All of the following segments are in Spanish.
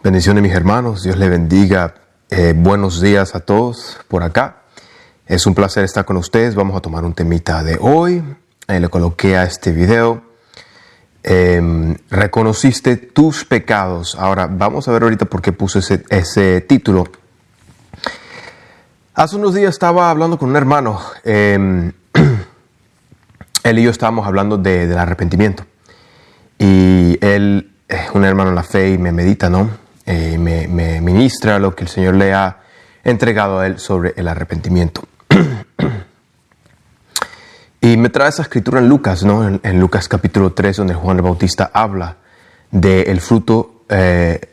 Bendiciones mis hermanos, Dios les bendiga. Buenos días a todos por acá. Es un placer estar con ustedes. Vamos a tomar un temita de hoy. Le coloqué a este video. Reconociste tus pecados. Ahora vamos a ver ahorita por qué puse ese título. Hace unos días estaba hablando con un hermano. Él y yo estábamos hablando del arrepentimiento. Y él es un hermano en la fe y me medita, ¿no? Me ministra lo que el Señor le ha entregado a él sobre el arrepentimiento. Y me trae esa escritura en Lucas, ¿no? En Lucas capítulo 3, donde Juan el Bautista habla de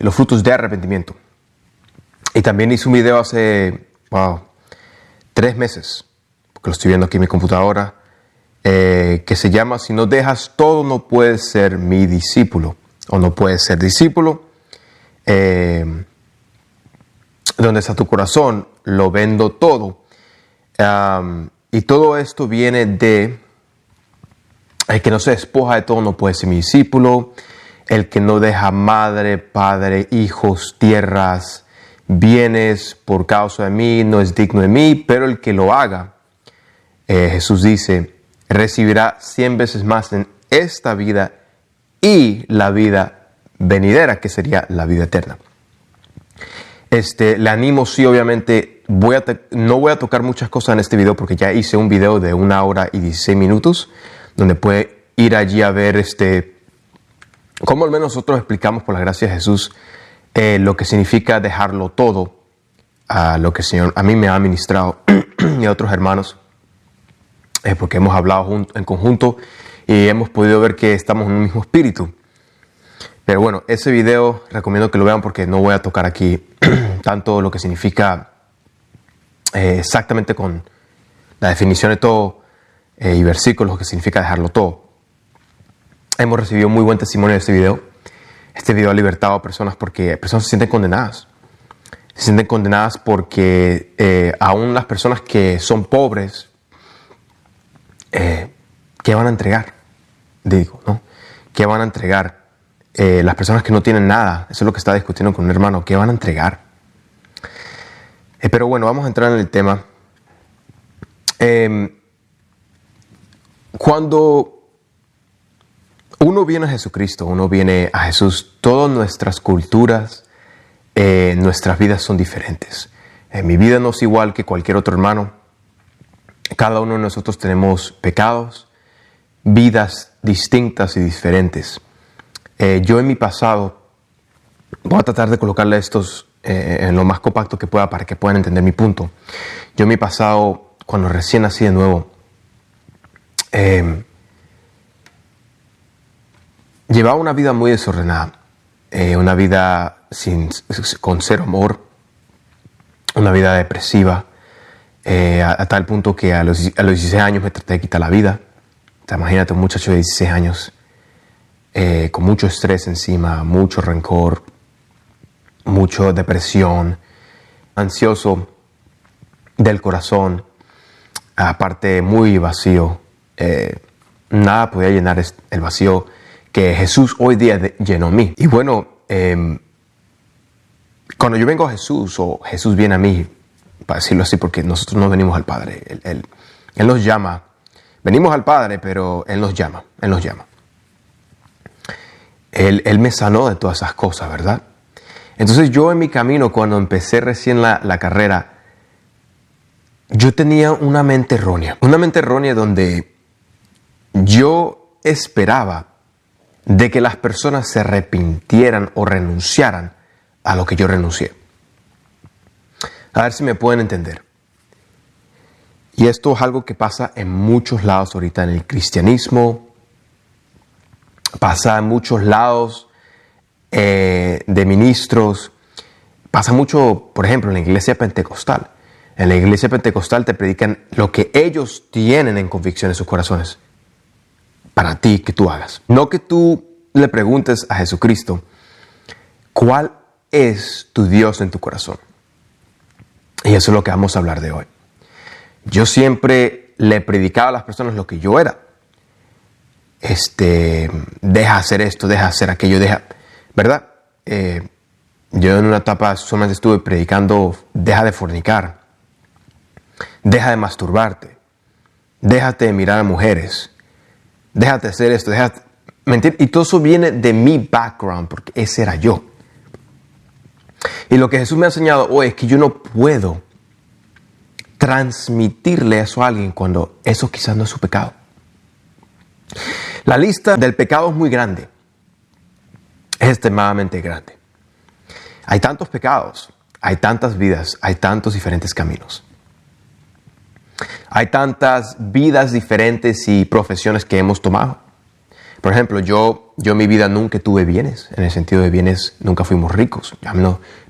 los frutos de arrepentimiento. Y también hice un video hace, 3 meses, porque lo estoy viendo aquí en mi computadora, que se llama Si no dejas todo, no puedes ser mi discípulo. O no puedes ser discípulo. Donde está tu corazón, lo vendo todo. Y todo esto viene de el que no se despoja de todo no puede ser mi discípulo. El que no deja madre, padre, hijos, tierras, bienes por causa de mí no es digno de mí. Pero el que lo haga, Jesús dice, recibirá 100 veces más en esta vida y la vida venidera, que sería la vida eterna. Le animo, sí, obviamente, no voy a tocar muchas cosas en este video porque ya hice un video de 1 hora y 16 minutos, donde puede ir allí a ver cómo al menos nosotros explicamos por la gracia de Jesús lo que significa dejarlo todo, lo que el Señor a mí me ha ministrado y a otros hermanos, porque hemos hablado en conjunto y hemos podido ver que estamos en un mismo espíritu. Pero bueno, ese video recomiendo que lo vean porque no voy a tocar aquí tanto lo que significa exactamente con la definición de todo y versículos, lo que significa dejarlo todo. Hemos recibido muy buen testimonio de este video. Este video ha libertado a personas porque personas se sienten condenadas. Se sienten condenadas porque aún las personas que son pobres, ¿qué van a entregar? Digo, ¿no? ¿Qué van a entregar? Las personas que no tienen nada, eso es lo que estaba discutiendo con un hermano, ¿qué van a entregar? Pero bueno, vamos a entrar en el tema. Cuando uno viene a Jesucristo, uno viene a Jesús, todas nuestras culturas, nuestras vidas son diferentes. Mi vida no es igual que cualquier otro hermano. Cada uno de nosotros tenemos pecados, vidas distintas y diferentes. Yo en mi pasado, voy a tratar de colocarle estos en lo más compacto que pueda para que puedan entender mi punto. Yo en mi pasado, cuando recién nací de nuevo, llevaba una vida muy desordenada, una vida con cero amor, una vida depresiva, a tal punto que a los 16 años me traté de quitar la vida. O sea, imagínate un muchacho de 16 años. Con mucho estrés encima, mucho rencor, mucha depresión, ansioso del corazón, aparte muy vacío. Nada podía llenar el vacío que Jesús hoy día llenó en mí. Y bueno, cuando yo vengo a Jesús o Jesús viene a mí, para decirlo así, porque nosotros no venimos al Padre, Él nos llama. Venimos al Padre, pero Él nos llama, Él nos llama. Él me sanó de todas esas cosas, ¿verdad? Entonces yo en mi camino, cuando empecé recién la carrera, yo tenía una mente errónea. Una mente errónea donde yo esperaba de que las personas se arrepintieran o renunciaran a lo que yo renuncié. A ver si me pueden entender. Y esto es algo que pasa en muchos lados ahorita en el cristianismo. Pasa en muchos lados de ministros. Pasa mucho, por ejemplo, en la iglesia pentecostal. En la iglesia pentecostal te predican lo que ellos tienen en convicción en sus corazones. Para ti, que tú hagas. No que tú le preguntes a Jesucristo, ¿cuál es tu Dios en tu corazón? Y eso es lo que vamos a hablar de hoy. Yo siempre le predicaba a las personas lo que yo era. Deja hacer esto, deja hacer aquello, ¿verdad? Yo en una etapa solamente estuve predicando, deja de fornicar, deja de masturbarte, déjate de mirar a mujeres, déjate de hacer esto, déjate mentir. Y todo eso viene de mi background, porque ese era yo. Y lo que Jesús me ha enseñado hoy es que yo no puedo transmitirle eso a alguien cuando eso quizás no es su pecado. La lista del pecado es muy grande. Es extremadamente grande. Hay tantos pecados, hay tantas vidas, hay tantos diferentes caminos. Hay tantas vidas diferentes y profesiones que hemos tomado. Por ejemplo, yo en mi vida nunca tuve bienes. En el sentido de bienes, nunca fuimos ricos.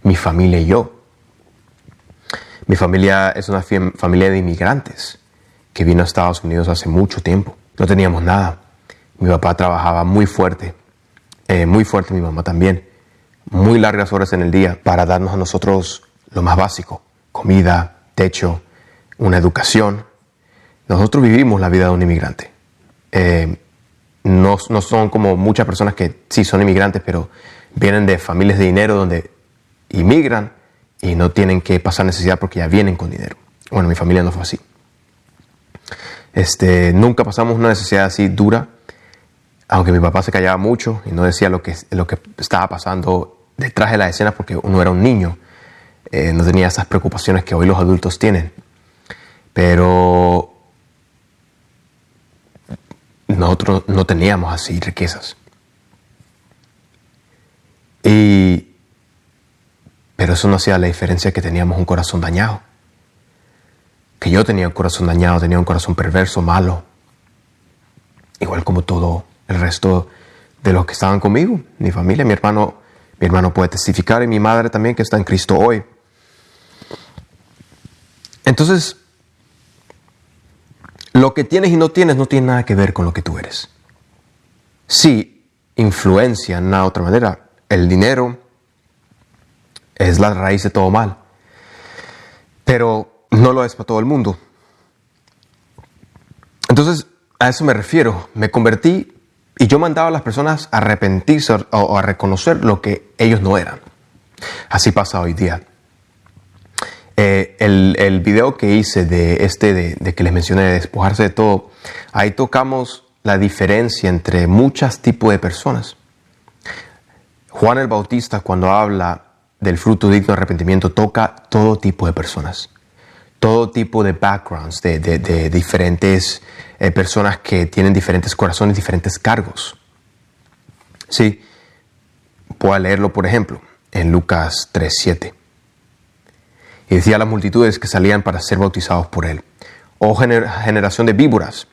Mi familia y yo. Mi familia es una familia de inmigrantes que vino a Estados Unidos hace mucho tiempo. No teníamos nada. Mi papá trabajaba muy fuerte, mi mamá también. Muy largas horas en el día para darnos a nosotros lo más básico. Comida, techo, una educación. Nosotros vivimos la vida de un inmigrante. No son como muchas personas que sí son inmigrantes, pero vienen de familias de dinero donde inmigran y no tienen que pasar necesidad porque ya vienen con dinero. Bueno, mi familia no fue así. Nunca pasamos una necesidad así dura, aunque mi papá se callaba mucho y no decía lo que estaba pasando detrás de las escenas porque uno era un niño. No tenía esas preocupaciones que hoy los adultos tienen. Pero nosotros no teníamos así riquezas. Pero eso no hacía la diferencia que teníamos un corazón dañado. Que yo tenía un corazón dañado, tenía un corazón perverso, malo. Igual como todo el resto de los que estaban conmigo. Mi familia, mi hermano puede testificar y mi madre también que está en Cristo hoy. Entonces, lo que tienes y no tienes no tiene nada que ver con lo que tú eres. Sí, influencia en una otra manera. El dinero es la raíz de todo mal. Pero no lo es para todo el mundo. Entonces, a eso me refiero. Me convertí y yo mandaba a las personas a arrepentirse o a reconocer lo que ellos no eran. Así pasa hoy día. El video que hice de que les mencioné, de despojarse de todo, ahí tocamos la diferencia entre muchos tipos de personas. Juan el Bautista, cuando habla del fruto digno de arrepentimiento, toca todo tipo de personas. Todo tipo de backgrounds, de diferentes personas que tienen diferentes corazones, diferentes cargos. Sí, voy a leerlo, por ejemplo, en Lucas 3:7. Y decía a las multitudes que salían para ser bautizados por él: oh generación de víboras,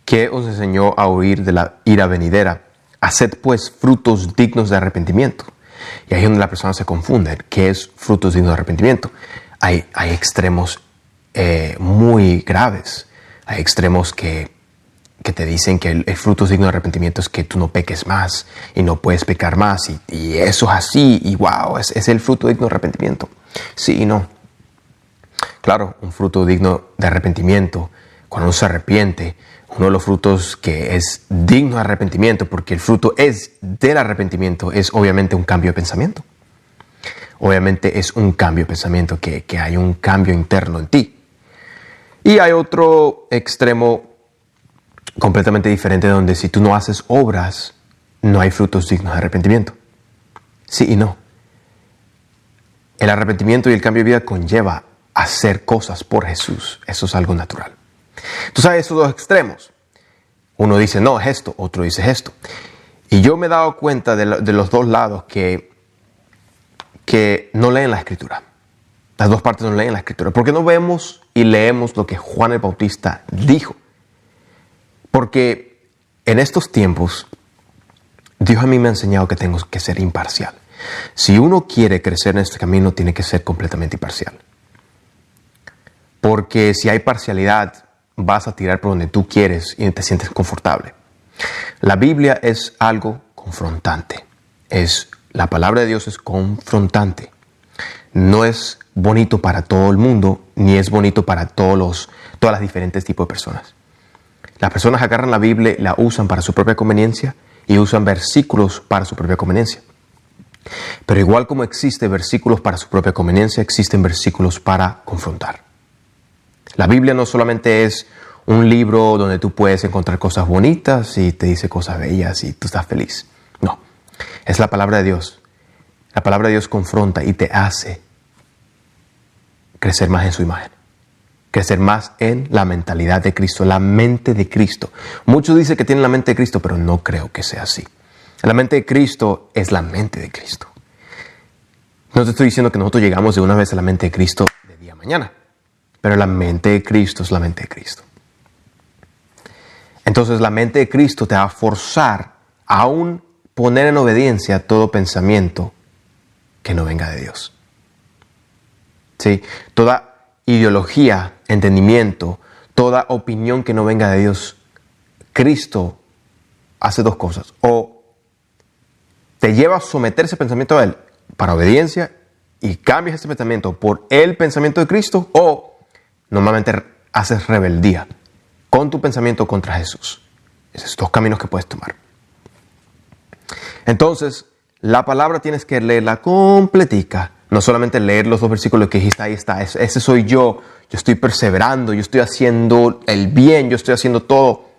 ¿qué os enseñó a huir de la ira venidera? Haced pues frutos dignos de arrepentimiento. Y ahí es donde la persona se confunde. ¿Qué es frutos dignos de arrepentimiento? Hay extremos muy graves. Hay extremos que te dicen que el fruto digno de arrepentimiento es que tú no peques más y no puedes pecar más. Y eso es así. Y wow, es el fruto digno de arrepentimiento. Sí y no. Claro, un fruto digno de arrepentimiento, cuando uno se arrepiente, uno de los frutos que es digno de arrepentimiento, porque el fruto es del arrepentimiento, es obviamente un cambio de pensamiento. Obviamente es un cambio de pensamiento, que hay un cambio interno en ti. Y hay otro extremo completamente diferente, donde si tú no haces obras, no hay frutos dignos de arrepentimiento. Sí y no. El arrepentimiento y el cambio de vida conlleva hacer cosas por Jesús. Eso es algo natural. Tú sabes esos dos extremos. Uno dice, no, es esto. Otro dice, es esto. Y yo me he dado cuenta de los dos lados que no leen la Escritura. Las dos partes no leen la Escritura. Porque no vemos y leemos lo que Juan el Bautista dijo. Porque en estos tiempos, Dios a mí me ha enseñado que tengo que ser imparcial. Si uno quiere crecer en este camino, tiene que ser completamente imparcial. Porque si hay parcialidad, vas a tirar por donde tú quieres y te sientes confortable. La Biblia es algo confrontante. La palabra de Dios es confrontante. No es bonito para todo el mundo, ni es bonito para todas las diferentes tipos de personas. Las personas agarran la Biblia, la usan para su propia conveniencia y usan versículos para su propia conveniencia. Pero igual como existen versículos para su propia conveniencia, existen versículos para confrontar. La Biblia no solamente es un libro donde tú puedes encontrar cosas bonitas y te dice cosas bellas y tú estás feliz. No, es la palabra de Dios. La palabra de Dios confronta y te hace crecer más en su imagen. Crecer más en la mentalidad de Cristo, la mente de Cristo. Muchos dicen que tienen la mente de Cristo, pero no creo que sea así. La mente de Cristo es la mente de Cristo. No te estoy diciendo que nosotros llegamos de una vez a la mente de Cristo de día a mañana, pero la mente de Cristo es la mente de Cristo. Entonces la mente de Cristo te va a forzar a aún poner en obediencia todo pensamiento que no venga de Dios. ¿Sí? Toda ideología, entendimiento, toda opinión que no venga de Dios, Cristo hace dos cosas. O te lleva a someter ese pensamiento a Él para obediencia y cambias ese pensamiento por el pensamiento de Cristo, o normalmente haces rebeldía con tu pensamiento contra Jesús. Esos dos caminos que puedes tomar. Entonces, la palabra tienes que leerla completica. No solamente leer los dos versículos que dijiste, ahí está, ese soy yo estoy perseverando, yo estoy haciendo el bien, yo estoy haciendo todo.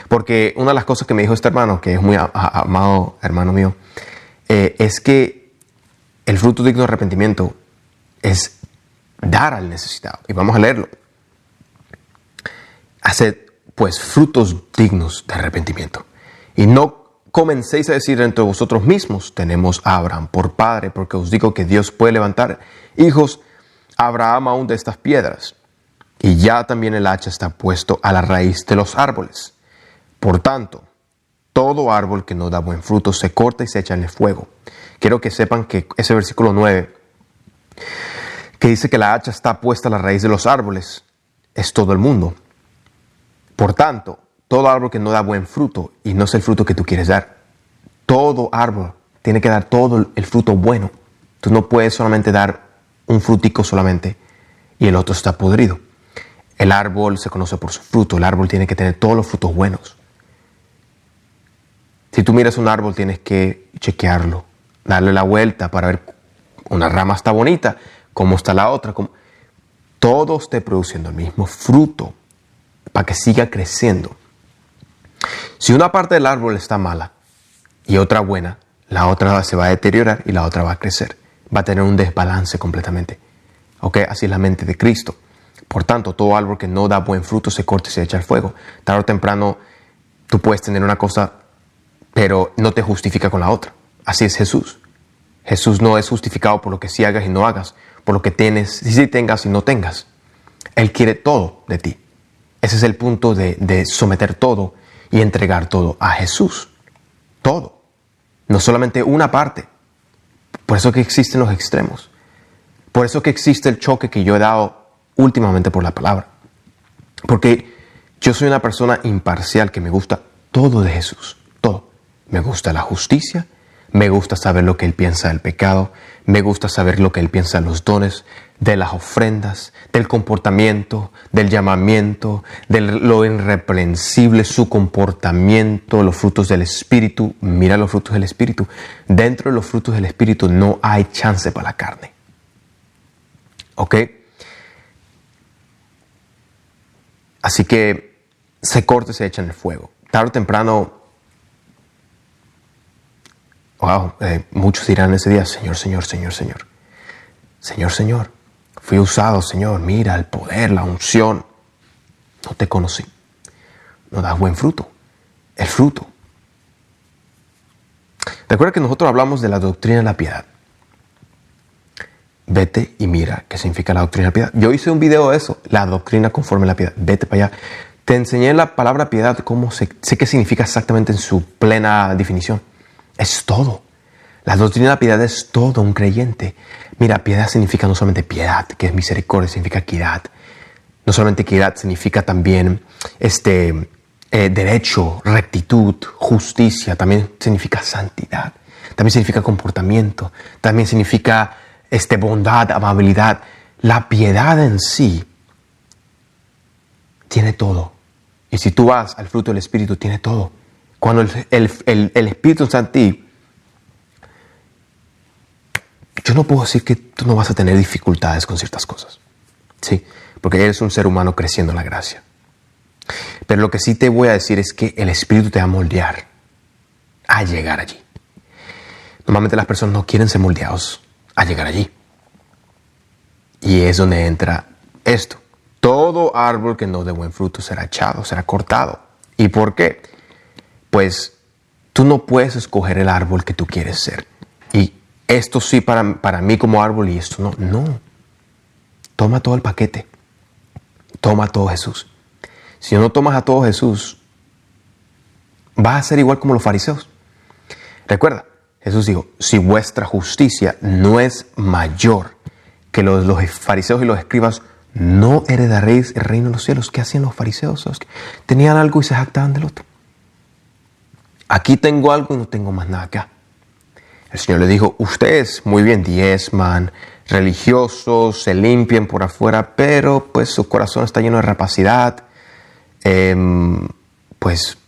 Porque una de las cosas que me dijo este hermano, que es muy amado hermano mío, es que el fruto digno de arrepentimiento es dar al necesitado. Y vamos a leerlo. Haced pues frutos dignos de arrepentimiento. Y no comencéis a decir entre vosotros mismos, tenemos a Abraham por padre, porque os digo que Dios puede levantar hijos a Abraham aún de estas piedras. Y ya también el hacha está puesto a la raíz de los árboles. Por tanto, todo árbol que no da buen fruto se corta y se echa en el fuego. Quiero que sepan que ese versículo 9, que dice que la hacha está puesta a la raíz de los árboles, es todo el mundo. Por tanto, todo árbol que no da buen fruto, y no es el fruto que tú quieres dar, todo árbol tiene que dar todo el fruto bueno. Tú no puedes solamente dar un frutico solamente y el otro está podrido. El árbol se conoce por su fruto. El árbol tiene que tener todos los frutos buenos. Si tú miras un árbol, tienes que chequearlo, darle la vuelta para ver, una rama está bonita, cómo está la otra, todo esté produciendo el mismo fruto para que siga creciendo. Si una parte del árbol está mala y otra buena, la otra se va a deteriorar y la otra va a crecer. Va a tener un desbalance completamente. ¿Ok? Así es la mente de Cristo. Por tanto, todo árbol que no da buen fruto se corta y se echa al fuego. Tarde o temprano, tú puedes tener una cosa, pero no te justifica con la otra. Así es Jesús. Jesús no es justificado por lo que sí hagas y no hagas, por lo que tienes, sí tengas y no tengas. Él quiere todo de ti. Ese es el punto de someter todo y entregar todo a Jesús. Todo. No solamente una parte. Por eso que existen los extremos. Por eso que existe el choque que yo he dado últimamente por la palabra. Porque yo soy una persona imparcial que me gusta todo de Jesús. Todo. Me gusta la justicia. Me gusta saber lo que Él piensa del pecado. Me gusta saber lo que Él piensa de los dones, de las ofrendas, del comportamiento, del llamamiento, de lo irreprensible, su comportamiento, los frutos del Espíritu. Mira los frutos del Espíritu. Dentro de los frutos del Espíritu no hay chance para la carne. ¿Ok? Así que se corta y se echa en el fuego. Tarde o temprano, muchos dirán ese día, Señor, Señor, Señor, Señor. Señor, Señor, fui usado, Señor, mira el poder, la unción. No te conocí. No das buen fruto. El fruto. Recuerda que nosotros hablamos de la doctrina de la piedad. Vete y mira qué significa la doctrina de la piedad. Yo hice un video de eso, la doctrina conforme a la piedad. Vete para allá. Te enseñé la palabra piedad, sé qué significa exactamente en su plena definición. Es todo. La doctrina de la piedad es todo un creyente. Mira, piedad significa no solamente piedad, que es misericordia, significa equidad. No solamente equidad, significa también derecho, rectitud, justicia. También significa santidad. También significa comportamiento. También significa bondad, amabilidad. La piedad en sí tiene todo. Y si tú vas al fruto del Espíritu, tiene todo. Cuando el Espíritu está en ti, yo no puedo decir que tú no vas a tener dificultades con ciertas cosas. Sí, porque eres un ser humano creciendo en la gracia. Pero lo que sí te voy a decir es que el Espíritu te va a moldear a llegar allí. Normalmente las personas no quieren ser moldeados a llegar allí. Y es donde entra esto. Todo árbol que no dé buen fruto será echado, será cortado. ¿Y por qué? Pues tú no puedes escoger el árbol que tú quieres ser. Y esto sí para mí como árbol y esto no. No. Toma todo el paquete. Toma todo Jesús. Si no tomas a todo Jesús, vas a ser igual como los fariseos. Recuerda, Jesús dijo, si vuestra justicia no es mayor que los fariseos y los escribas, no heredaréis el reino de los cielos. ¿Qué hacían los fariseos? Tenían algo y se jactaban del otro. Aquí tengo algo y no tengo más nada acá. El Señor le dijo, ustedes muy bien diezman, religiosos, se limpian por afuera, pero pues su corazón está lleno de rapacidad. Pues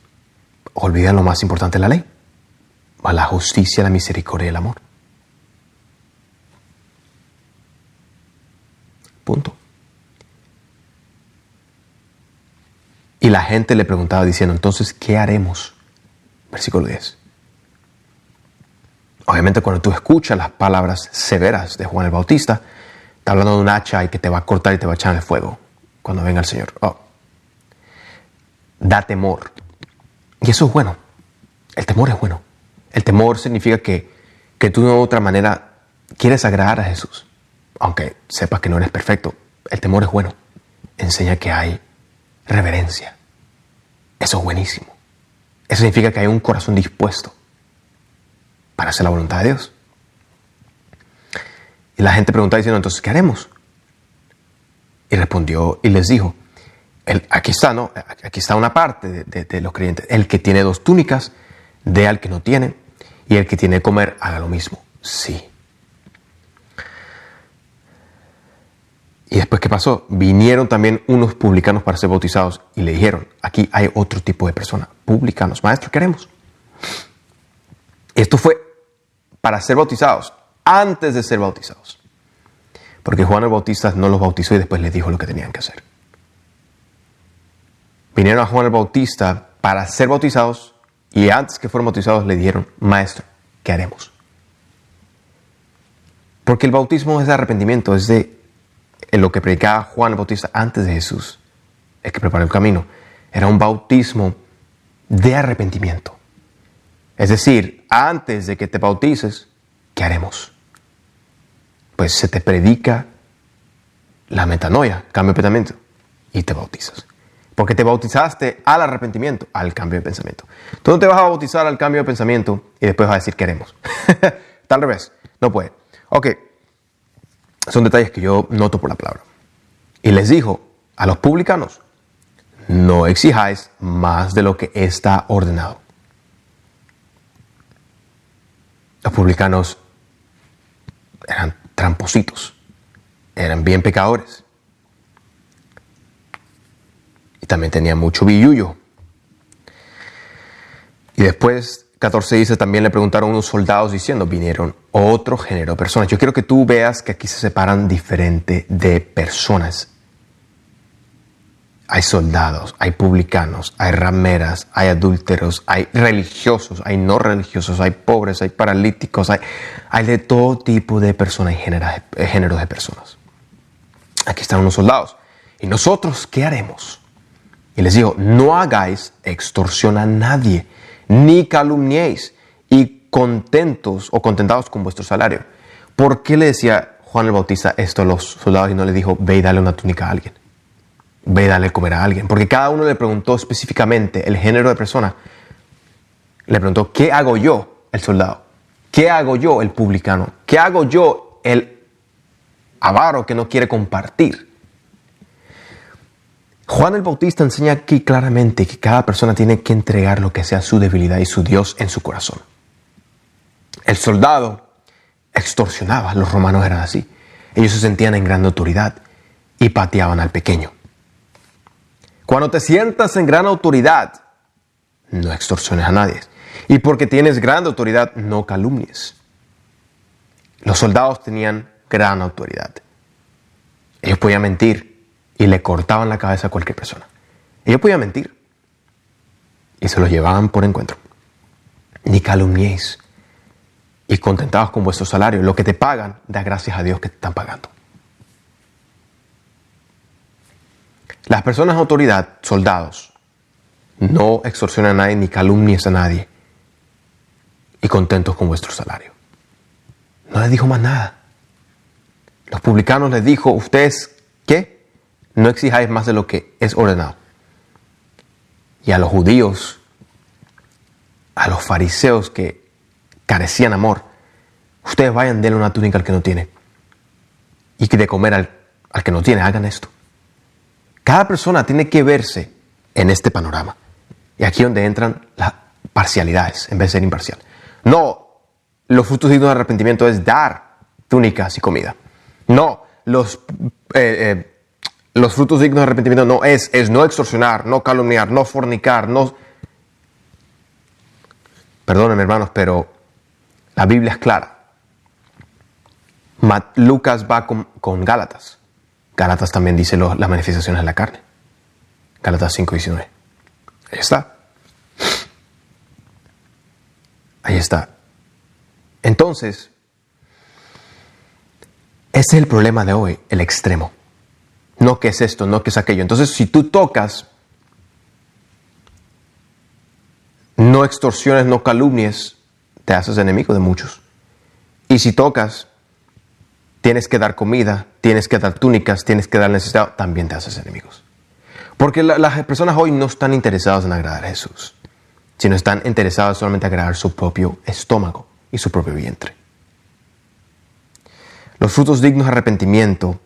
olvidan lo más importante de la ley, a la justicia, la misericordia y el amor. Punto. Y la gente le preguntaba diciendo, entonces, ¿qué haremos? Versículo 10. Obviamente cuando tú escuchas las palabras severas de Juan el Bautista, está hablando de un hacha y que te va a cortar y te va a echar en el fuego cuando venga el Señor. Da temor. Y eso es bueno. El temor es bueno. El temor significa que tú de otra manera quieres agradar a Jesús. Aunque sepas que no eres perfecto. El temor es bueno. Enseña que hay reverencia. Eso es buenísimo. Eso significa que hay un corazón dispuesto para hacer la voluntad de Dios. Y la gente preguntaba diciendo, entonces, ¿qué haremos? Y respondió y les dijo, aquí está, ¿no? Aquí está una parte de los creyentes. El que tiene 2 túnicas, dé al que no tiene. Y el que tiene que comer, haga lo mismo. Sí. Y después, ¿qué pasó? Vinieron también unos publicanos para ser bautizados y le dijeron, aquí hay otro tipo de personas, publicanos. Maestro, ¿qué haremos? Esto fue para ser bautizados, antes de ser bautizados. Porque Juan el Bautista no los bautizó y después les dijo lo que tenían que hacer. Vinieron a Juan el Bautista para ser bautizados y antes que fueron bautizados le dijeron, Maestro, ¿qué haremos? Porque el bautismo es de arrepentimiento, es de lo que predicaba Juan el Bautista antes de Jesús, el que preparó el camino. Era un bautismo de arrepentimiento. Es decir, antes de que te bautices, ¿qué haremos? Pues se te predica la metanoia, cambio de pensamiento, y te bautizas. Porque te bautizaste al arrepentimiento, al cambio de pensamiento. Tú no te vas a bautizar al cambio de pensamiento y después vas a decir queremos. Está al revés. No puede. Ok. Son detalles que yo noto por la palabra. Y les dijo a los publicanos, no exijáis más de lo que está ordenado. Los publicanos eran trampositos. Eran bien pecadores. Y también tenían mucho billullo. Y después, 14 dice, también le preguntaron unos soldados diciendo, vinieron otro género de personas. Yo quiero que tú veas que aquí se separan diferente de personas. Hay soldados, hay publicanos, hay rameras, hay adúlteros, hay religiosos, hay no religiosos, hay pobres, hay paralíticos, hay de todo tipo de personas y géneros de personas. Aquí están unos soldados. ¿Y nosotros qué haremos? Y les digo, no hagáis extorsión a nadie, ni calumniéis, y contentos o contentados con vuestro salario. ¿Por qué le decía Juan el Bautista esto a los soldados y no le dijo, ve y dale una túnica a alguien? Ve y dale comer a alguien. Porque cada uno le preguntó específicamente el género de persona. Le preguntó, ¿qué hago yo, el soldado? ¿Qué hago yo, el publicano? ¿Qué hago yo, el avaro que no quiere compartir? Juan el Bautista enseña aquí claramente que cada persona tiene que entregar lo que sea su debilidad y su Dios en su corazón. El soldado extorsionaba, los romanos eran así. Ellos se sentían en gran autoridad y pateaban al pequeño. Cuando te sientas en gran autoridad, no extorsiones a nadie. Y porque tienes gran autoridad, no calumnies. Los soldados tenían gran autoridad. Ellos podían mentir y le cortaban la cabeza a cualquier persona. Ellos podían mentir y se los llevaban por encuentro. Ni calumniéis y contentados con vuestro salario. Lo que te pagan, da gracias a Dios que te están pagando. Las personas de autoridad, soldados, no extorsionan a nadie ni calumnies a nadie y contentos con vuestro salario. No les dijo más nada. Los publicanos les dijo, ustedes, ¿qué? No exijáis más de lo que es ordenado. Y a los judíos, a los fariseos que carecían amor, ustedes vayan, denle una túnica al que no tiene. Y de comer al que no tiene, hagan esto. Cada persona tiene que verse en este panorama. Y aquí es donde entran las parcialidades, en vez de ser imparcial. No, los frutos dignos de arrepentimiento es dar túnicas y comida. No, los frutos dignos de arrepentimiento no es no extorsionar, no calumniar, no fornicar, no... Perdónenme, hermanos, pero la Biblia es clara. Lucas va con Gálatas. Gálatas también dice las manifestaciones de la carne. Gálatas 5:19. Ahí está. Ahí está. Entonces, ese es el problema de hoy, el extremo. No que es esto, no que es aquello. Entonces, si tú tocas, no extorsiones, no calumnies, te haces enemigo de muchos. Y si tocas, tienes que dar comida, tienes que dar túnicas, tienes que dar necesitado, también te haces enemigos. Porque las personas hoy no están interesadas en agradar a Jesús, sino están interesadas solamente en agradar su propio estómago y su propio vientre. Los frutos dignos de arrepentimiento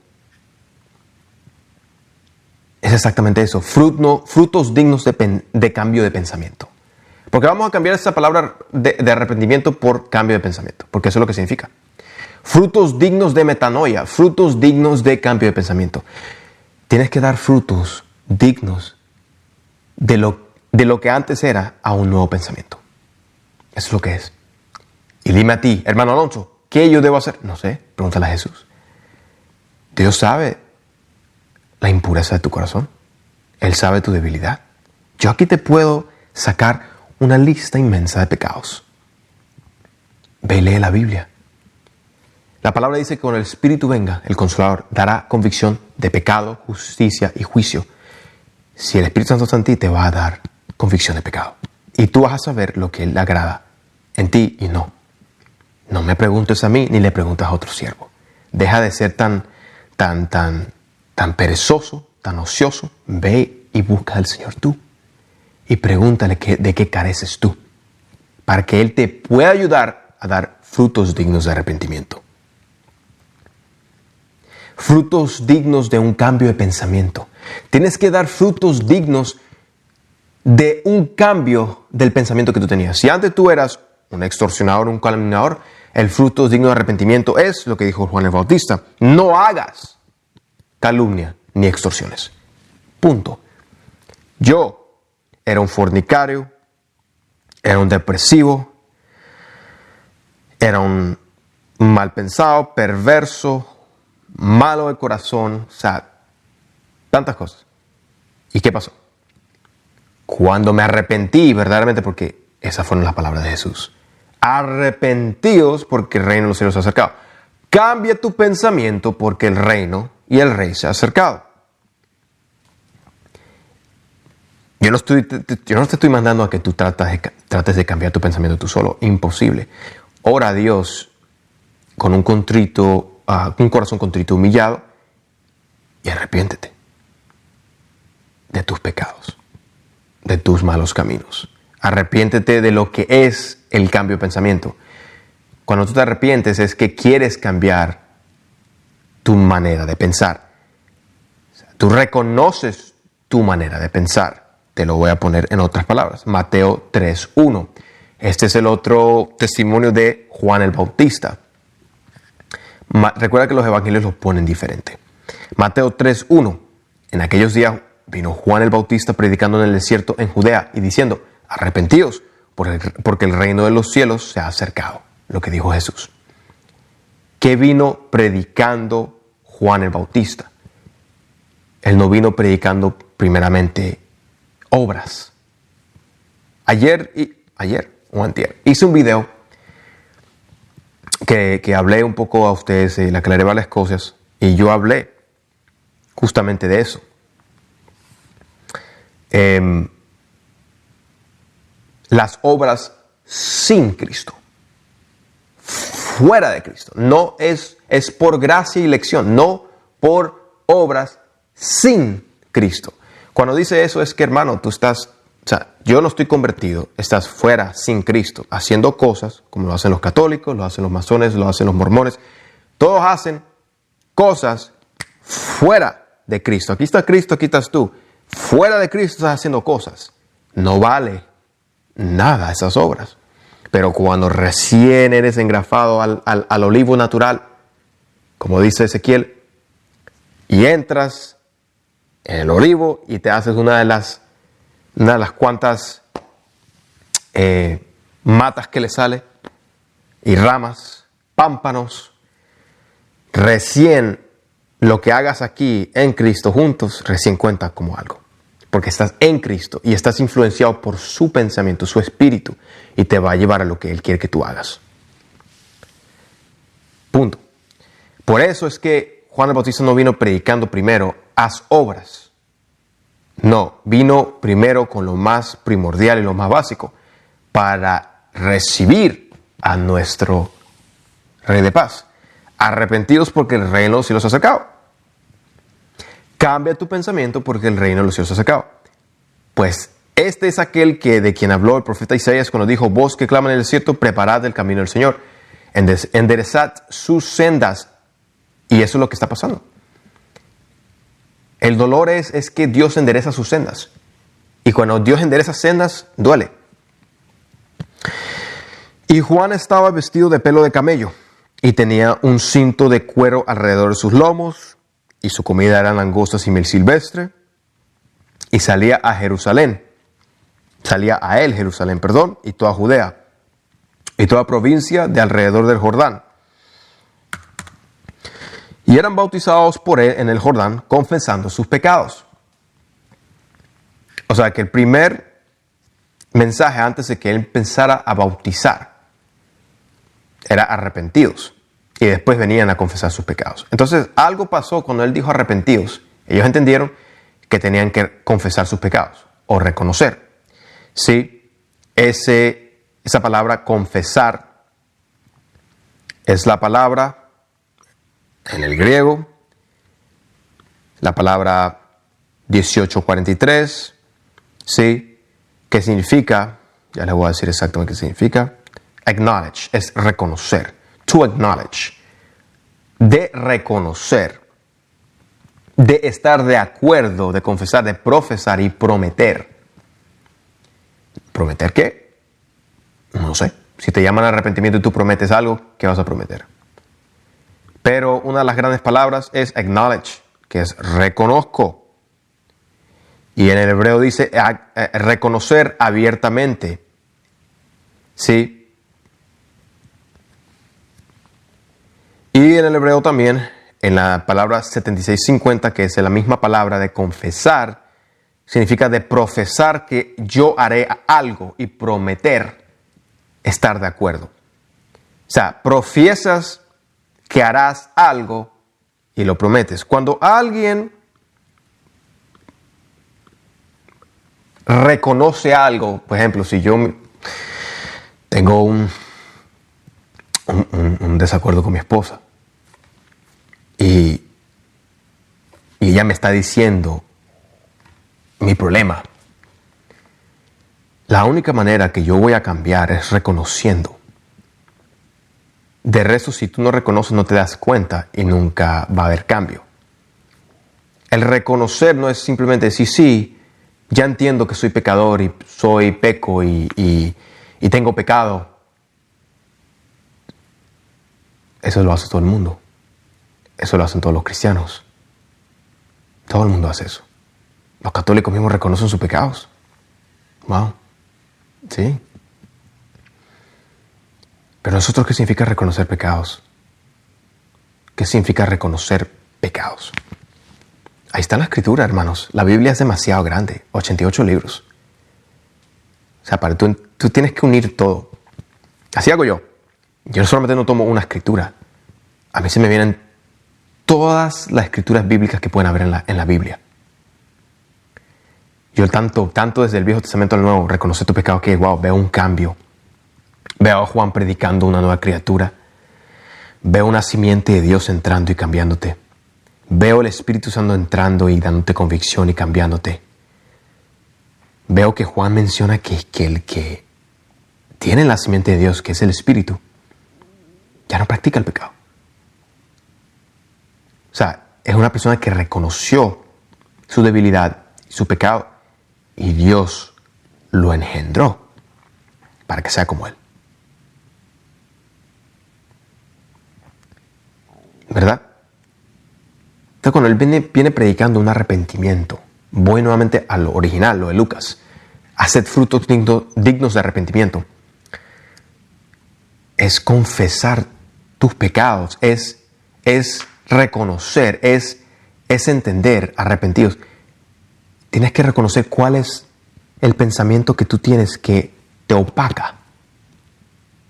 es exactamente eso, frutos dignos de cambio de pensamiento. Porque vamos a cambiar esta palabra de arrepentimiento por cambio de pensamiento, porque eso es lo que significa. Frutos dignos de metanoia, frutos dignos de cambio de pensamiento. Tienes que dar frutos dignos de lo que antes era a un nuevo pensamiento. Eso es lo que es. Y dime a ti, hermano Alonso, ¿qué yo debo hacer? No sé, pregúntale a Jesús. Dios sabe la impureza de tu corazón. Él sabe tu debilidad. Yo aquí te puedo sacar una lista inmensa de pecados. Ve y lee la Biblia. La palabra dice que cuando el Espíritu venga, el Consolador dará convicción de pecado, justicia y juicio. Si el Espíritu Santo está en ti, te va a dar convicción de pecado. Y tú vas a saber lo que Él le agrada en ti y no. No me preguntes a mí ni le preguntas a otro siervo. Deja de ser tan perezoso, tan ocioso. Ve y busca al Señor tú. Y pregúntale de qué careces tú. Para que Él te pueda ayudar a dar frutos dignos de arrepentimiento. Frutos dignos de un cambio de pensamiento. Tienes que dar frutos dignos de un cambio del pensamiento que tú tenías. Si antes tú eras un extorsionador, un calumniador, el fruto digno de arrepentimiento es lo que dijo Juan el Bautista. No hagas calumnia ni extorsiones. Punto. Yo era un fornicario, era un depresivo, era un mal pensado, perverso, malo de corazón, o sea, tantas cosas. ¿Y qué pasó? Cuando me arrepentí verdaderamente, porque esas fueron las palabras de Jesús. Arrepentíos porque el reino de los cielos se ha acercado. Cambia tu pensamiento porque el reino y el rey se ha acercado. Yo no te estoy mandando a que tú trates de cambiar tu pensamiento tú solo. Imposible. Ora a Dios con un corazón contrito, humillado, y arrepiéntete de tus pecados, de tus malos caminos. Arrepiéntete de lo que es el cambio de pensamiento. Cuando tú te arrepientes es que quieres cambiar tu manera de pensar. O sea, tú reconoces tu manera de pensar. Te lo voy a poner en otras palabras. Mateo 3:1. Este es el otro testimonio de Juan el Bautista. Recuerda que los evangelios los ponen diferente. Mateo 3:1. En aquellos días vino Juan el Bautista predicando en el desierto en Judea y diciendo: arrepentíos, porque el reino de los cielos se ha acercado. Lo que dijo Jesús. ¿Qué vino predicando Juan el Bautista? Él no vino predicando primeramente obras. Ayer o antier, hice un video que hablé un poco a ustedes, le aclaré varias cosas, y yo hablé justamente de eso. Las obras sin Cristo, fuera de Cristo, no es por gracia y elección, no por obras sin Cristo. Cuando dice eso es que, hermano, tú estás, o sea, yo no estoy convertido, estás fuera sin Cristo, haciendo cosas como lo hacen los católicos, lo hacen los masones, lo hacen los mormones. Todos hacen cosas fuera de Cristo. Aquí está Cristo, aquí estás tú. Fuera de Cristo estás haciendo cosas. No vale nada esas obras. Pero cuando recién eres engrafado al olivo natural, como dice Ezequiel, y entras en el olivo y te haces una de las cuantas matas que le sale, y ramas, pámpanos, recién lo que hagas aquí en Cristo juntos, recién cuenta como algo. Porque estás en Cristo y estás influenciado por su pensamiento, su espíritu, y te va a llevar a lo que Él quiere que tú hagas. Punto. Por eso es que Juan el Bautista no vino predicando primero, haz obras. No, vino primero con lo más primordial y lo más básico, para recibir a nuestro Rey de Paz. Arrepentidos porque el reino de los cielos se ha acercado. Cambia tu pensamiento porque el reino de los cielos se ha acercado. Pues este es aquel de quien habló el profeta Isaías cuando dijo: vos que claman en el desierto, preparad el camino del Señor, enderezad sus sendas. Y eso es lo que está pasando. El dolor es que Dios endereza sus sendas. Y cuando Dios endereza sendas, duele. Y Juan estaba vestido de pelo de camello y tenía un cinto de cuero alrededor de sus lomos, y su comida eran langostas y miel silvestre, y salía a él Jerusalén, y toda Judea, y toda provincia de alrededor del Jordán. Y eran bautizados por él en el Jordán, confesando sus pecados. O sea que el primer mensaje antes de que él empezara a bautizar era arrepentidos. Y después venían a confesar sus pecados. Entonces, algo pasó cuando él dijo arrepentidos. Ellos entendieron que tenían que confesar sus pecados o reconocer. Sí, esa palabra confesar es la palabra en el griego, la palabra 1843, sí, que significa, ya les voy a decir exactamente qué significa, acknowledge, es reconocer. To acknowledge, de reconocer, de estar de acuerdo, de confesar, de profesar y prometer. ¿Prometer qué? No sé. Si te llaman arrepentimiento y tú prometes algo, ¿qué vas a prometer? Pero una de las grandes palabras es acknowledge, que es reconozco. Y en el hebreo dice reconocer abiertamente. ¿Sí? Y en el hebreo también, en la palabra 7650, que es la misma palabra de confesar, significa de profesar que yo haré algo y prometer estar de acuerdo. O sea, profiesas que harás algo y lo prometes. Cuando alguien reconoce algo, por ejemplo, si yo tengo un desacuerdo con mi esposa y ella me está diciendo mi problema, la única manera que yo voy a cambiar es reconociendo. De resto, si tú no reconoces, no te das cuenta y nunca va a haber cambio. El reconocer no es simplemente decir, sí, ya entiendo que soy pecador y soy peco y tengo pecado. Eso lo hace todo el mundo. Eso lo hacen todos los cristianos. Todo el mundo hace eso. Los católicos mismos reconocen sus pecados. Wow. Sí. Pero nosotros, ¿qué significa reconocer pecados? ¿Qué significa reconocer pecados? Ahí está la escritura, hermanos. La Biblia es demasiado grande, 88 libros. O sea, tú tienes que unir todo. Así hago yo. Yo solamente no tomo una escritura. A mí se me vienen todas las escrituras bíblicas que pueden haber en la Biblia. Yo tanto desde el Viejo Testamento al Nuevo, reconocer tu pecado que, wow, veo un cambio. Veo a Juan predicando una nueva criatura. Veo una simiente de Dios entrando y cambiándote. Veo el Espíritu Santo entrando y dándote convicción y cambiándote. Veo que Juan menciona que el que tiene la simiente de Dios, que es el Espíritu, ya no practica el pecado. O sea, es una persona que reconoció su debilidad, su pecado, y Dios lo engendró para que sea como Él. ¿Verdad? Entonces, cuando Él viene predicando un arrepentimiento, voy nuevamente a lo original, lo de Lucas. Haced frutos dignos de arrepentimiento. Es confesar tus pecados, es reconocer, es entender, arrepentidos. Tienes que reconocer cuál es el pensamiento que tú tienes que te opaca,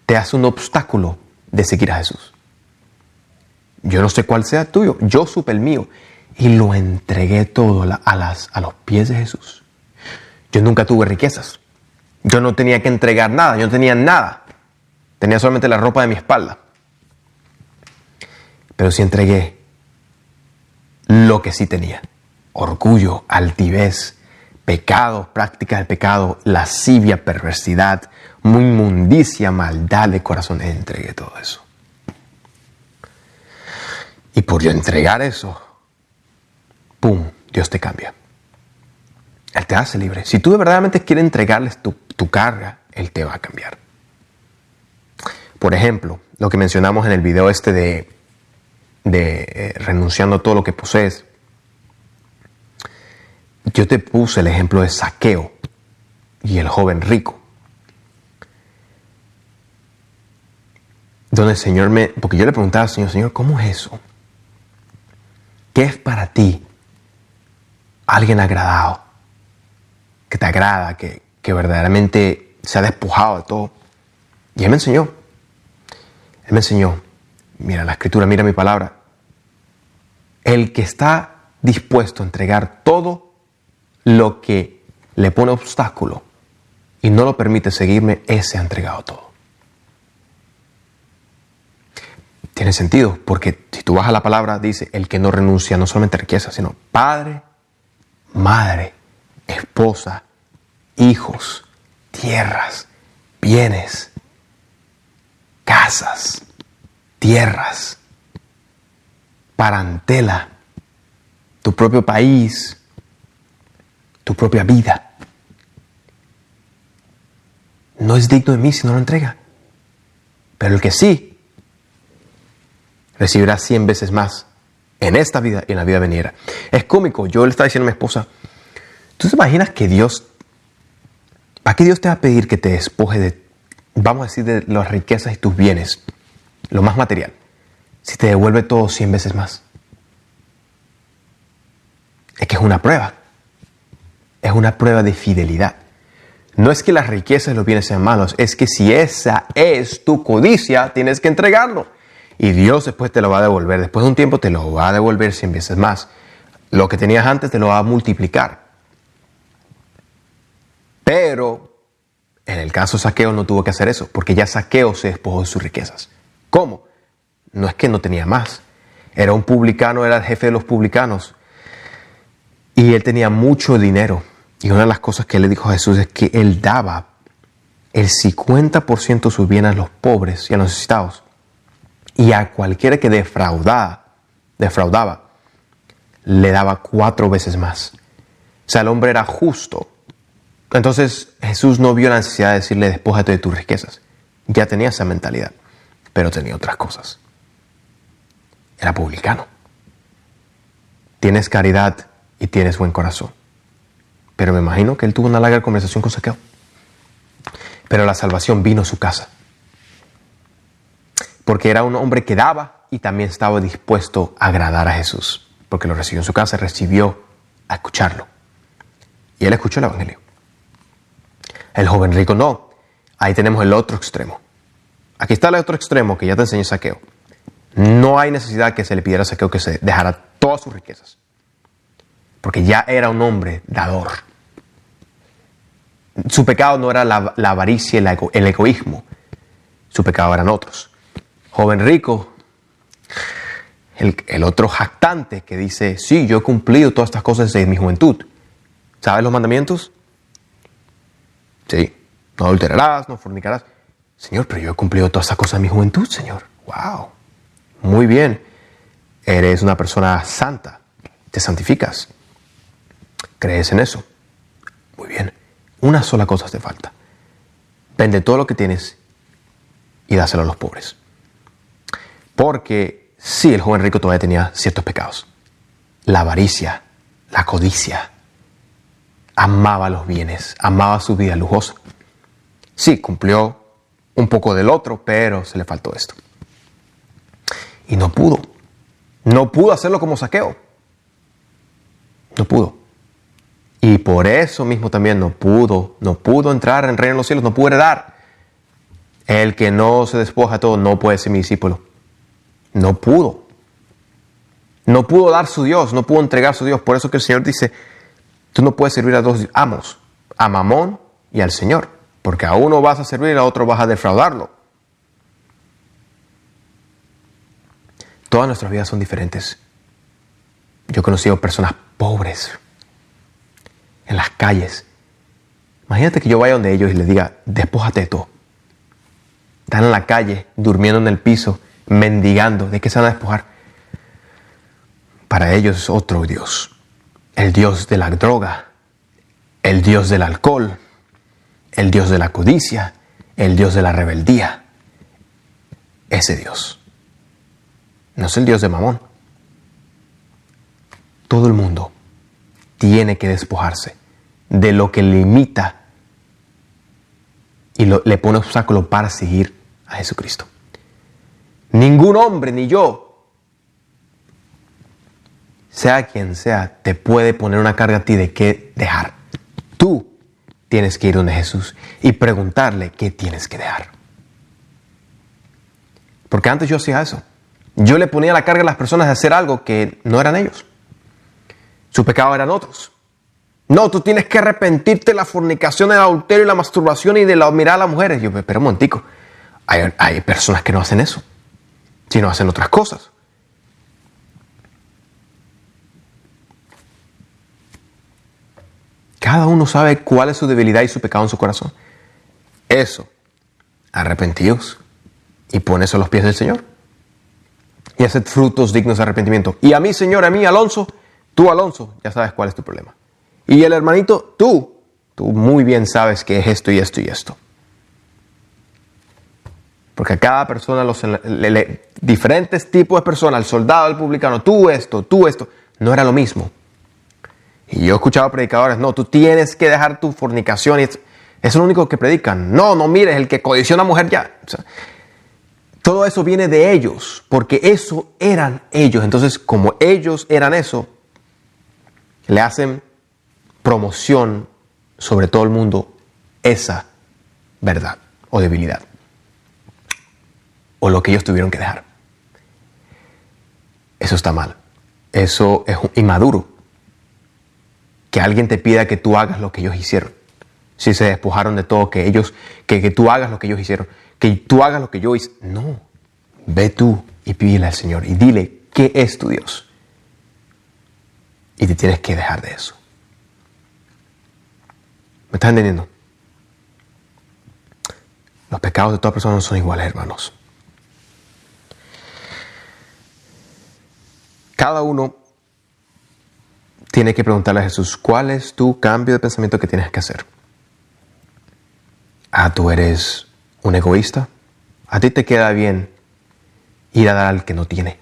te hace un obstáculo de seguir a Jesús. Yo no sé cuál sea tuyo, yo supe el mío y lo entregué todo a los pies de Jesús. Yo nunca tuve riquezas, yo no tenía que entregar nada, yo no tenía nada, tenía solamente la ropa de mi espalda. Pero sí entregué lo que sí tenía: orgullo, altivez, pecado, prácticas del pecado, lascivia, perversidad, inmundicia, maldad de corazón. Entregué todo eso. Y por yo entregar eso, ¡pum!, Dios te cambia. Él te hace libre. Si tú verdaderamente quieres entregarles tu carga, Él te va a cambiar. Por ejemplo, lo que mencionamos en el video de renunciando a todo lo que posees. Yo te puse el ejemplo de Zaqueo y el joven rico. Donde el Señor porque yo le preguntaba al Señor, ¿cómo es eso? ¿Qué es para ti alguien agradado? Que te agrada, que verdaderamente se ha despojado de todo. Y Él me enseñó. Él me enseñó. Mira la escritura, mira mi palabra. El que está dispuesto a entregar todo lo que le pone obstáculo y no lo permite seguirme, ese ha entregado todo. Tiene sentido, porque si tú vas a la palabra, dice, el que no renuncia no solamente a riqueza, sino padre, madre, esposa, hijos, tierras, bienes, casas, tierras, parentela, tu propio país, tu propia vida. No es digno de mí si no lo entrega. Pero el que sí, recibirá 100 veces más en esta vida y en la vida venidera. Es cómico. Yo le estaba diciendo a mi esposa, ¿tú te imaginas que ¿para qué Dios te va a pedir que te despoje de, vamos a decir, de las riquezas y tus bienes, lo más material, si te devuelve todo 100 veces más? Es que es una prueba. Es una prueba de fidelidad. No es que las riquezas y los bienes sean malos, es que si esa es tu codicia, tienes que entregarlo. Y Dios después te lo va a devolver. Después de un tiempo te lo va a devolver 100 veces más. Lo que tenías antes te lo va a multiplicar. Pero en el caso de Zaqueo no tuvo que hacer eso, porque ya Zaqueo se despojó de sus riquezas. ¿Cómo? No es que no tenía más. Era un publicano, era el jefe de los publicanos. Y él tenía mucho dinero. Y una de las cosas que él le dijo a Jesús es que él daba el 50% de sus bienes a los pobres y a los necesitados. Y a cualquiera que defraudaba, le daba 4 veces más. O sea, el hombre era justo. Entonces Jesús no vio la necesidad de decirle, despójate de tus riquezas. Ya tenía esa mentalidad, pero tenía otras cosas. Era publicano. Tienes caridad y tienes buen corazón. Pero me imagino que él tuvo una larga conversación con Zaqueo. Pero la salvación vino a su casa. Porque era un hombre que daba y también estaba dispuesto a agradar a Jesús. Porque lo recibió en su casa, recibió a escucharlo. Y él escuchó el evangelio. El joven rico no. Ahí tenemos el otro extremo. Aquí está el otro extremo que ya te enseñé Zaqueo. No hay necesidad que se le pidiera a Zaqueo que se dejara todas sus riquezas. Porque ya era un hombre dador. Su pecado no era la avaricia, el egoísmo. Su pecado eran otros. Joven rico, el otro jactante que dice, sí, yo he cumplido todas estas cosas desde mi juventud. ¿Sabes los mandamientos? Sí. No adulterarás, no fornicarás. Señor, pero yo he cumplido todas estas cosas en mi juventud, Señor. Wow. Muy bien. Eres una persona santa. Te santificas. ¿Crees en eso? Muy bien. Una sola cosa te falta. Vende todo lo que tienes y dáselo a los pobres. Porque sí, el joven rico todavía tenía ciertos pecados. La avaricia, la codicia. Amaba los bienes, amaba su vida lujosa. Sí, cumplió un poco del otro, pero se le faltó esto. Y no pudo. No pudo hacerlo como Zaqueo. No pudo. Y por eso mismo también no pudo entrar en el reino de los cielos, no pudo heredar. El que no se despoja de todo no puede ser mi discípulo. No pudo. No pudo dar su Dios, no pudo entregar su Dios. Por eso que el Señor dice, tú no puedes servir a dos amos, a Mamón y al Señor. Porque a uno vas a servir y a otro vas a defraudarlo. Todas nuestras vidas son diferentes. Yo he conocido personas pobres en las calles. Imagínate que yo vaya donde ellos y les diga, despójate de todo. Están en la calle, durmiendo en el piso, mendigando. ¿De qué se van a despojar? Para ellos es otro Dios. El Dios de la droga, el Dios del alcohol, el Dios de la codicia, el Dios de la rebeldía. Ese Dios. No es el Dios de Mamón. Todo el mundo tiene que despojarse de lo que limita y le pone obstáculo para seguir a Jesucristo. Ningún hombre, ni yo, sea quien sea, te puede poner una carga a ti de qué dejar. Tú tienes que ir donde Jesús y preguntarle qué tienes que dejar. Porque antes yo hacía eso. Yo le ponía la carga a las personas de hacer algo que no eran ellos. Su pecado eran otros. No, tú tienes que arrepentirte de la fornicación, del adulterio y la masturbación y de mirar a las mujeres. Yo, pero un momentico. Hay personas que no hacen eso, sino hacen otras cosas. Cada uno sabe cuál es su debilidad y su pecado en su corazón. Eso, arrepentíos y pon eso a los pies del Señor. Y haced frutos dignos de arrepentimiento. Y a mí, Señor, a mí, Alonso, tú, Alonso, ya sabes cuál es tu problema. Y el hermanito, tú muy bien sabes que es esto y esto y esto. Porque a cada persona, diferentes tipos de personas, el soldado, el publicano, tú esto, no era lo mismo. Y yo he escuchado predicadores, no, tú tienes que dejar tu fornicación. Eso es lo único que predican. No mires, el que codició a una mujer ya. O sea, todo eso viene de ellos, porque eso eran ellos. Entonces, como ellos eran eso, le hacen promoción sobre todo el mundo esa verdad o debilidad. O lo que ellos tuvieron que dejar. Eso está mal. Eso es inmaduro. Que alguien te pida que tú hagas lo que ellos hicieron. Si se despojaron de todo, que tú hagas lo que ellos hicieron. Que tú hagas lo que yo hice. No. Ve tú y pídele al Señor y dile qué es tu Dios. Y te tienes que dejar de eso. ¿Me estás entendiendo? Los pecados de todas personas no son iguales, hermanos. Cada uno tiene que preguntarle a Jesús, ¿cuál es tu cambio de pensamiento que tienes que hacer? ¿Tú eres un egoísta? ¿A ti te queda bien ir a dar al que no tiene?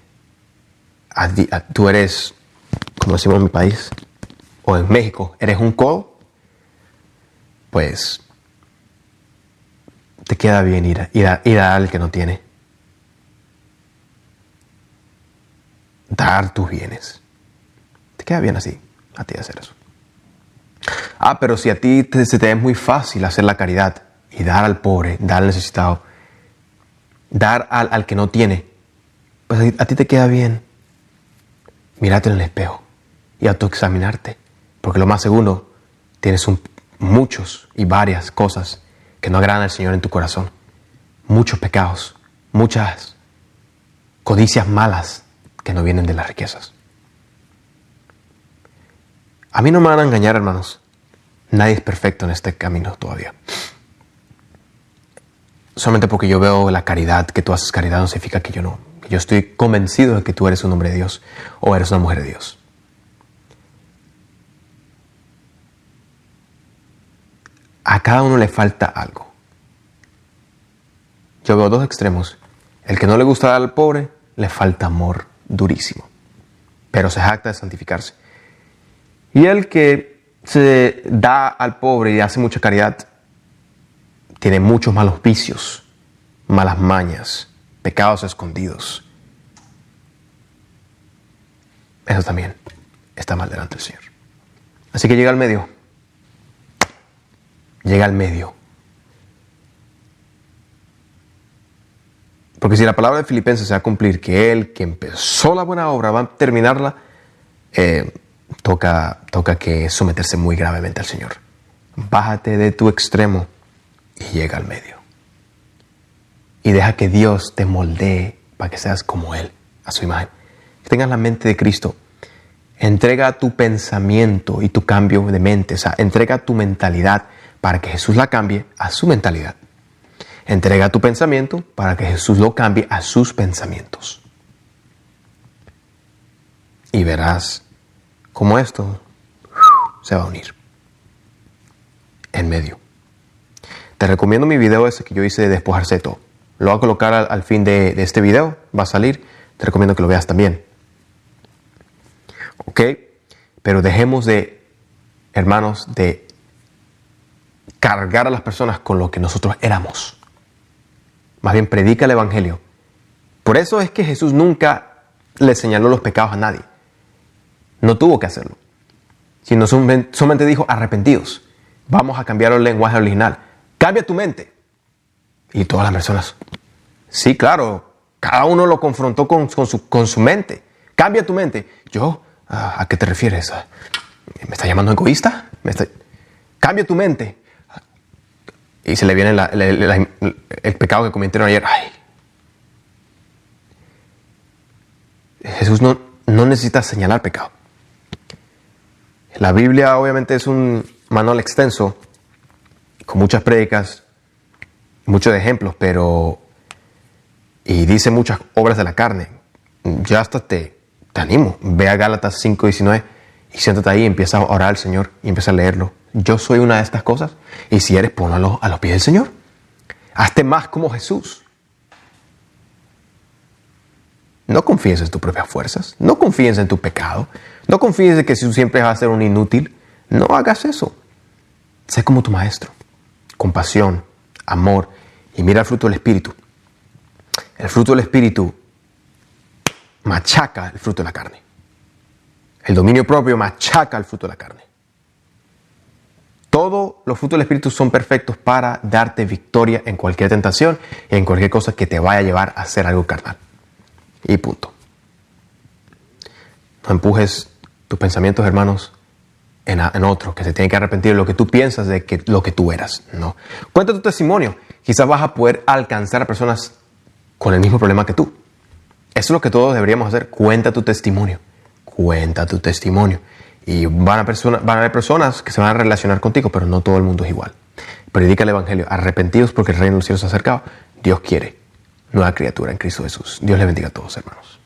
¿Tú eres, como decimos en mi país, o en México, eres un codo? Pues te queda bien ir a dar al que no tiene. dar tus bienes. Te queda bien así, a ti hacer eso. Pero si a ti se te es muy fácil hacer la caridad y dar al pobre, dar al necesitado, dar al que no tiene, pues a ti te queda bien. Mírate en el espejo y autoexaminarte, porque lo más seguro tienes muchos y varias cosas que no agradan al Señor en tu corazón. Muchos pecados, muchas codicias malas que no vienen de las riquezas. A mí no me van a engañar, hermanos. Nadie es perfecto en este camino todavía. Solamente porque yo veo la caridad, que tú haces caridad, no significa que yo no. Yo estoy convencido de que tú eres un hombre de Dios o eres una mujer de Dios. A cada uno le falta algo. Yo veo dos extremos. El que no le gusta dar al pobre, le falta amor durísimo, pero se jacta de santificarse. Y el que se da al pobre y hace mucha caridad, tiene muchos malos vicios, malas mañas, pecados escondidos. Eso también está mal delante del Señor. Así que llega al medio. Llega al medio. Porque si la palabra de Filipenses se va a cumplir, que Él que empezó la buena obra va a terminarla, toca que someterse muy gravemente al Señor. Bájate de tu extremo y llega al medio. Y deja que Dios te moldee para que seas como Él, a su imagen. Que tengas la mente de Cristo. Entrega tu pensamiento y tu cambio de mente. O sea, entrega tu mentalidad para que Jesús la cambie a su mentalidad. Entrega tu pensamiento para que Jesús lo cambie a sus pensamientos. Y verás cómo esto se va a unir en medio. Te recomiendo mi video ese que yo hice de despojarse de todo. Lo voy a colocar al fin de este video. Va a salir. Te recomiendo que lo veas también. ¿Ok? Pero dejemos de, hermanos, de cargar a las personas con lo que nosotros éramos. Más bien predica el Evangelio. Por eso es que Jesús nunca le señaló los pecados a nadie. No tuvo que hacerlo. Sino solamente dijo arrepentidos. Vamos a cambiar el lenguaje original. Cambia tu mente. Y todas las personas, sí, claro, cada uno lo confrontó con su mente. Cambia tu mente. Yo, ¿a qué te refieres? ¿Me está llamando egoísta? Cambia tu mente. Y se le viene el pecado que cometieron ayer. Ay. Jesús no necesita señalar pecado. La Biblia obviamente es un manual extenso, con muchas prédicas, muchos ejemplos, y dice muchas obras de la carne. Ya hasta te animo. Ve a Gálatas 5:19 y siéntate ahí y empieza a orar al Señor y empieza a leerlo. Yo soy una de estas cosas, y si eres, ponlo a los pies del Señor. Hazte más como Jesús. No confíes en tus propias fuerzas. No confíes en tu pecado. No confíes en que Jesús siempre va a ser un inútil. No hagas eso. Sé como tu maestro. Compasión, amor, y mira el fruto del Espíritu. El fruto del Espíritu machaca el fruto de la carne. El dominio propio machaca el fruto de la carne. Todos los frutos del Espíritu son perfectos para darte victoria en cualquier tentación y en cualquier cosa que te vaya a llevar a hacer algo carnal. Y punto. No empujes tus pensamientos, hermanos, en otro, que se tiene que arrepentir de lo que tú piensas de lo que tú eras. No. Cuenta tu testimonio. Quizás vas a poder alcanzar a personas con el mismo problema que tú. Eso es lo que todos deberíamos hacer. Cuenta tu testimonio. Cuenta tu testimonio. Y van a haber personas que se van a relacionar contigo, pero no todo el mundo es igual. Predica el Evangelio. Arrepentidos porque el reino de los cielos se ha acercado. Dios quiere nueva criatura en Cristo Jesús. Dios les bendiga a todos, hermanos.